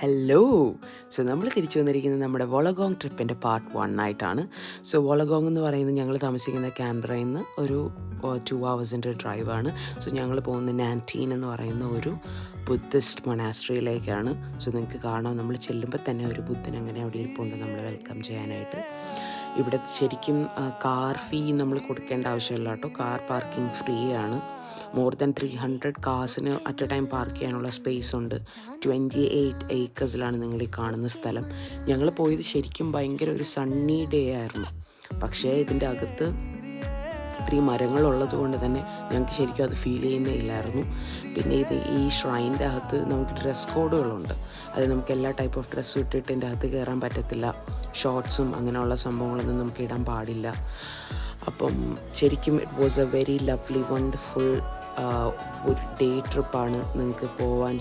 Hello. So നമ്മൾ തിരിച്ചു വന്നിരിക്കുന്നത് നമ്മുടെ വോളഗോങ് ട്രിപ്പിൻ്റെ പാർട്ട് 1 ആയിട്ടാണ്. സോ വോളഗോങ് എന്ന് പറയുന്നത് ഞങ്ങൾ താമസിക്കുന്ന ക്യാൻബറയിൽ നിന്ന് ഒരു 2 hours ഡ്രൈവാണ്. സോ ഞങ്ങൾ പോകുന്ന നാൻറ്റീൻ എന്ന് പറയുന്ന ഒരു ബുദ്ധിസ്റ്റ് മൊനാസ്ട്രിയിലേക്കാണ്. സോ നിങ്ങൾക്ക് കാണാം, നമ്മൾ ചെല്ലുമ്പോൾ തന്നെ ഒരു ബുദ്ധൻ അങ്ങനെ അവിടെ ഇരിപ്പുണ്ട് നമ്മൾ വെൽക്കം ചെയ്യാനായിട്ട്. ഇവിടെ ശരിക്കും കാർ ഫീ നമ്മൾ കൊടുക്കേണ്ട ആവശ്യമില്ല കേട്ടോ. കാർ പാർക്കിംഗ് ഫ്രീ ആണ്. മോർ ദാൻ 300 കാർസിന് അറ്റ് എ ടൈം പാർക്ക് ചെയ്യാനുള്ള സ്പേസ് ഉണ്ട്. 28 ഏക്കേഴ്സിലാണ് നിങ്ങൾ ഈ കാണുന്ന സ്ഥലം. ഞങ്ങൾ പോയത് ശരിക്കും ഭയങ്കര ഒരു സണ്ണി ഡേ ആയിരുന്നു. പക്ഷേ ഇതിൻ്റെ അകത്ത് ഇത്രയും മരങ്ങളുള്ളത് കൊണ്ട് തന്നെ ഞങ്ങൾക്ക് ശരിക്കും അത് ഫീൽ ചെയ്യുന്നേ ഇല്ലായിരുന്നു. പിന്നെ ഈ ഷ്രൈൻ്റെ അകത്ത് നമുക്ക് ഡ്രസ് കോഡുകളുണ്ട്. അത് നമുക്ക് എല്ലാ ടൈപ്പ് ഓഫ് ഡ്രസ്സും ഇട്ടിട്ട് ഇതിൻ്റെ അകത്ത് കയറാൻ പറ്റത്തില്ല. ഷോർട്ട്സും അങ്ങനെയുള്ള സംഭവങ്ങളൊന്നും നമുക്ക് ഇടാൻ പാടില്ല. അപ്പം ശരിക്കും it was A very lovely wonderful ഒരു ഡേ ട്രിപ്പാണ്. നിങ്ങൾക്ക് പോകാൻ